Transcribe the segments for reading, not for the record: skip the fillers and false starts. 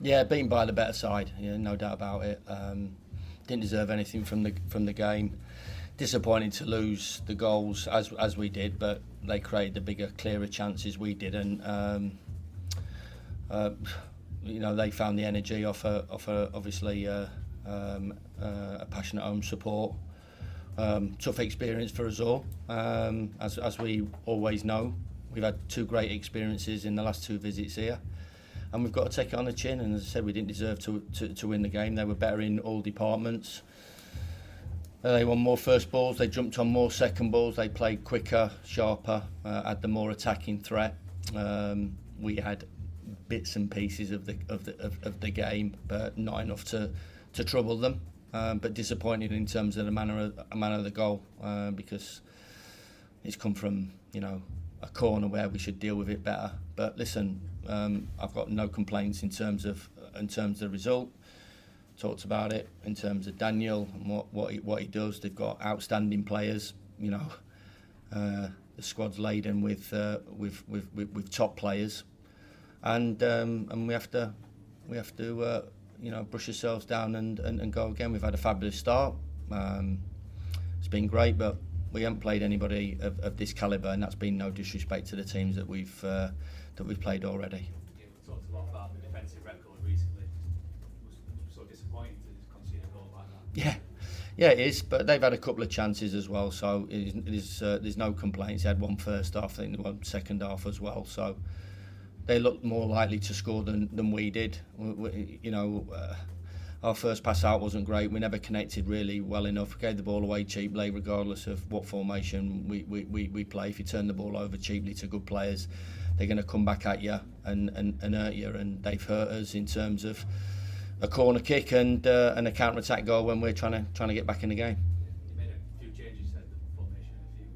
Yeah, beaten by the better side. Yeah, no doubt about it. Didn't deserve anything from the game. Disappointed to lose the goals as we did, but they created the bigger, clearer chances we did, and uh, they found the energy off obviously a passionate home support. Tough experience for us all, as we always know. We've had two great experiences in the last two visits here, and we've got to take it on the chin. And as I said, we didn't deserve to win the game. They were better in all departments. They won more first balls. They jumped on more second balls. They played quicker, sharper, had the more attacking threat. We had bits and pieces of the game, but not enough to trouble them. But disappointed in terms of the manner of the goal, because it's come from a corner where we should deal with it better. But listen, I've got no complaints in terms of the result. Talked about it in terms of Daniel and what he does. They've got outstanding players. The squad's laden with top players, and we have to brush ourselves down and go again. We've had a fabulous start. It's been great, but we haven't played anybody of this calibre, and that's been no disrespect to the teams that we've played already. Yeah, we've talked a lot about the defensive record recently. It was so disappointing to concede a goal like that. Yeah, it is. But they've had a couple of chances as well, so there's no complaints. They had one first half, I think one second half as well. So they looked more likely to score than we did. Our first pass out wasn't great. We never connected really well enough. We gave the ball away cheaply, regardless of what formation we play. If you turn the ball over cheaply to good players, they're going to come back at you and hurt you. And they've hurt us in terms of a corner kick and a counter-attack goal when we're trying to get back in the game. You made a few changes at the formation, a few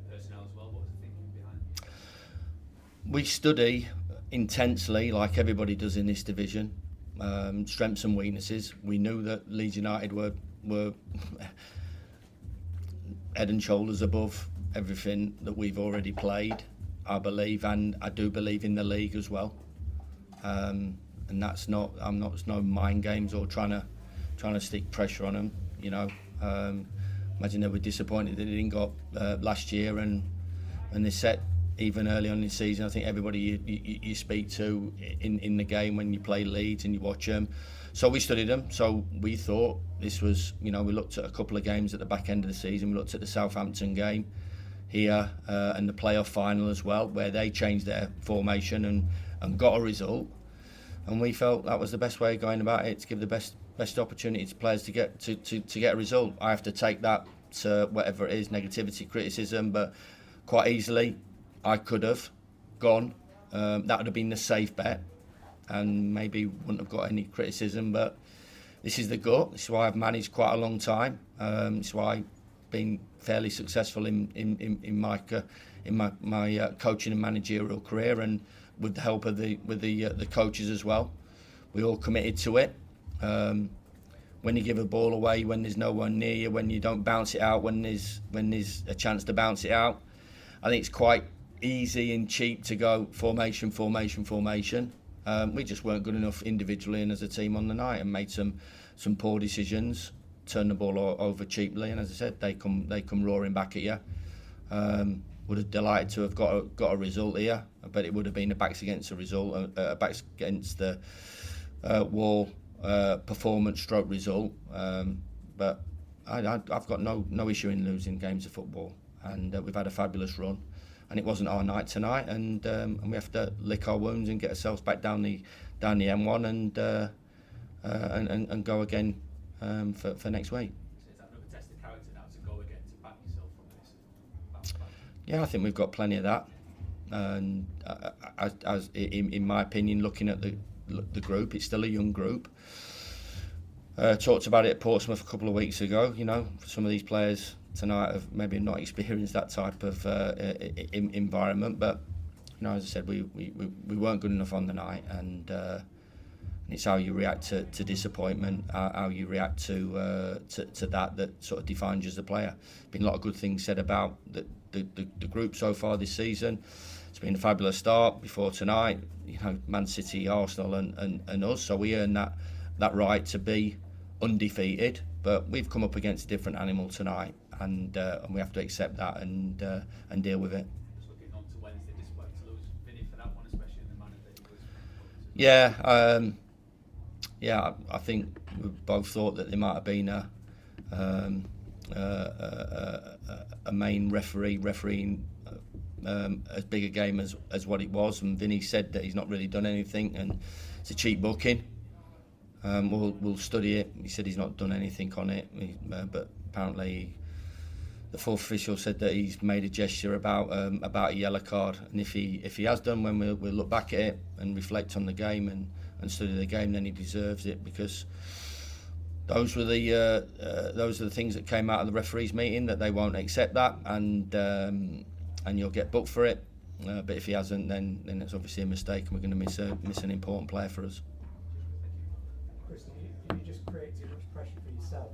personnel as well. What was the thinking behind? We study intensely, like everybody does in this division. Strengths and weaknesses. We knew that Leeds United were head and shoulders above everything that we've already played, I believe, and I do believe in the league as well. And that's not. It's no mind games or trying to stick pressure on them. Imagine they were disappointed that they didn't go up last year, and they set. Even early on in the season, I think everybody you speak to in the game when you play Leeds and you watch them. So we studied them. So we thought this was, we looked at a couple of games at the back end of the season. We looked at the Southampton game here and the playoff final as well, where they changed their formation and got a result. And we felt that was the best way of going about it, to give the best opportunity to players to get a result. I have to take that to whatever it is, negativity, criticism, but quite easily I could have gone. That would have been the safe bet, and maybe wouldn't have got any criticism. But this is the gut. This is why I've managed quite a long time. This is why I've been fairly successful in my coaching and managerial career, and with the help of the coaches as well. We all committed to it. When you give a ball away, when there's no one near you, when you don't bounce it out, when there's a chance to bounce it out, I think it's quite easy and cheap to go formation. We just weren't good enough individually and as a team on the night, and made some poor decisions, turned the ball over cheaply, and as I said, they come roaring back at you. Would have delighted to have got a result here, but it would have been a backs against a result, backs against the wall performance stroke result. But I've got no issue in losing games of football, and we've had a fabulous run. And it wasn't our night tonight, and we have to lick our wounds and get ourselves back down the M1 and go again for next week. So is that another test of character now, to go again, to back yourself from this bounce back? Yeah, I think we've got plenty of that. And as in my opinion, looking at the group, it's still a young group. Talked about it at Portsmouth a couple of weeks ago. Some of these players tonight have maybe not experienced that type of environment, but as I said, we weren't good enough on the night, and it's how you react to disappointment, how you react to that sort of defines you as a player. Been a lot of good things said about the group so far this season. it's been a fabulous start before tonight. You know, Man City, Arsenal, and us. So we earn that right to be undefeated. But we've come up against a different animal tonight, and we have to accept that and deal with it. Just looking on to Wednesday, disappointed to lose Vinny for that one, especially in the manner that he was. Yeah, I think we both thought that there might have been a main refereeing as big a game as what it was, and Vinny said that he's not really done anything and it's a cheap booking. We'll study it. He said he's not done anything on it, but apparently the fourth official said that he's made a gesture about a yellow card, and if he has done, when we'll look back at it and reflect on the game and study the game, then he deserves it, because those were the things that came out of the referees' meeting, that they won't accept that, and you'll get booked for it. But if he hasn't, then it's obviously a mistake, and we're going to miss an important player for us. Chris, did you just create too much pressure for yourself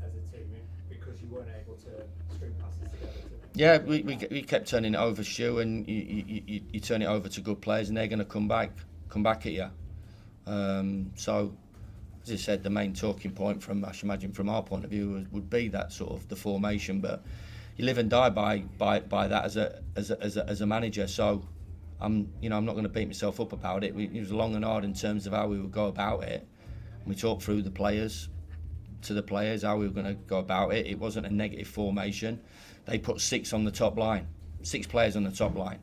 as a team because you weren't able to string passes together? Yeah, we kept turning it over, Stu, and you turn it over to good players, and they're going to come back at you. So, as I said, the main talking point I should imagine from our point of view would be that sort of the formation, but you live and die by that as a manager. So I'm not going to beat myself up about it. It was long and hard in terms of how we would go about it. We talked through to the players how we were going to go about it. It wasn't a negative formation. They put 6 on the top line, 6 players on the top line.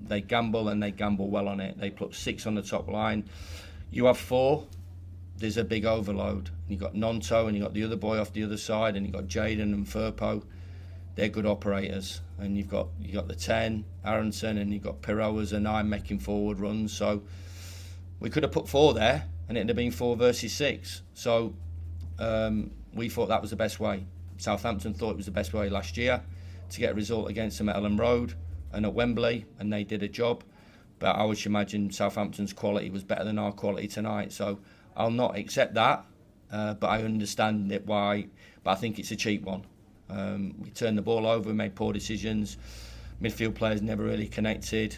They gamble, and they gamble well on it. They put 6 on the top line. You have 4. There's a big overload. You got Nonto, and you got the other boy off the other side, and you got Jaden and Firpo. They're good operators, and you've got the 10, Aronson, and you've got Pirot as a 9 making forward runs. So we could have put 4 there, and it'd have been 4 versus 6. So we thought that was the best way. Southampton thought it was the best way last year to get a result against them at Elland Road and at Wembley, and they did a job. But I would imagine Southampton's quality was better than our quality tonight. So I'll not accept that, but I understand it why. But I think it's a cheap one. We turned the ball over, made poor decisions. Midfield players never really connected.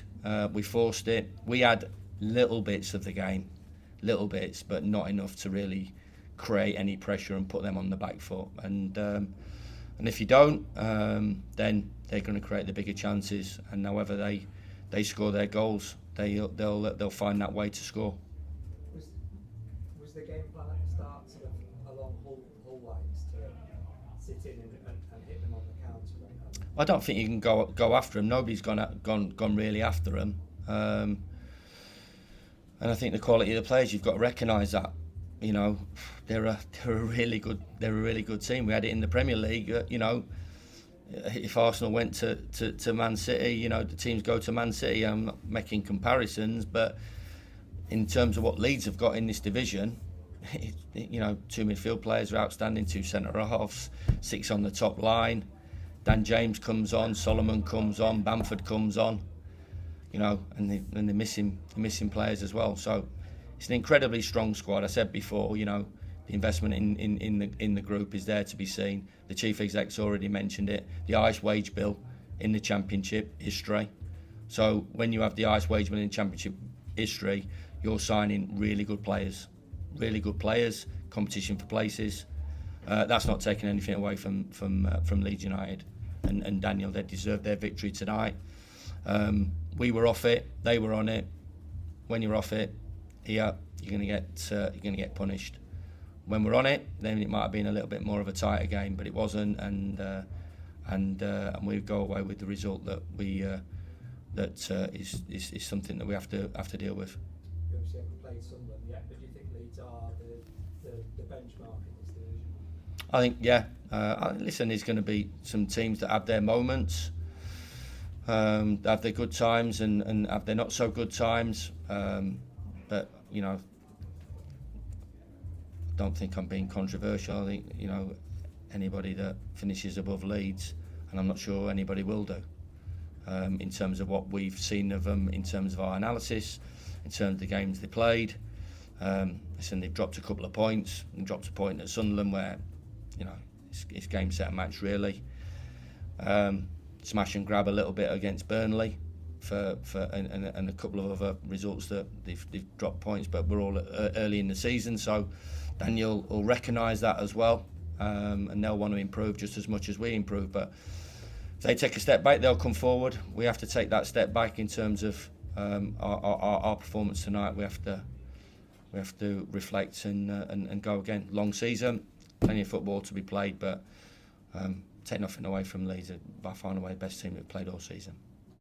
We forced it. We had little bits of the game, but not enough to really create any pressure and put them on the back foot. And if you don't, then they're going to create the bigger chances. And however they score their goals, they'll find that way to score. Was the game plan at the start sort of along Hull lines to sit in and hit them on the counter? I don't think you can go after them. Nobody's gone really after them. And I think the quality of the players, you've got to recognise that. You know, they're a really good team. We had it in the Premier League. If Arsenal went to Man City, the teams go to Man City. I'm not making comparisons, but in terms of what Leeds have got in this division, 2 midfield players are outstanding, 2 centre halves, 6 on the top line. Dan James comes on, Solomon comes on, Bamford comes on. And they're missing players as well. So it's an incredibly strong squad. I said before, the investment in the group is there to be seen. The chief exec's already mentioned it. The highest wage bill in the Championship history. So when you have the highest wage bill in Championship history, you're signing really good players, competition for places. That's not taking anything away from Leeds United and Daniel. They deserved their victory tonight. We were off it, they were on it. When you're off it, you're going to get punished. When we're on it, then it might have been a little bit more of a tighter game, but it wasn't, and we go away with the result that is something that we have to deal with. You obviously haven't played Sunderland yet, but do you think Leeds are the benchmark in this division? I think, yeah. Listen, there's going to be some teams that have their moments, have their good times, and have their not so good times. But I don't think I'm being controversial. I think anybody that finishes above Leeds, and I'm not sure anybody will do, in terms of what we've seen of them, in terms of our analysis, in terms of the games they played. Listen, they've dropped a couple of points. They dropped a point at Sunderland where it's game, set and match really. Smash and grab a little bit against Burnley. and a couple of other results that they've dropped points, but we're all early in the season, so Daniel will recognise that as well, and they'll want to improve just as much as we improve. But if they take a step back, they'll come forward. We have to take that step back in terms of our performance tonight. We have to reflect and go again. Long season, plenty of football to be played, but take nothing away from Leeds. By far and away, the best team we've played all season.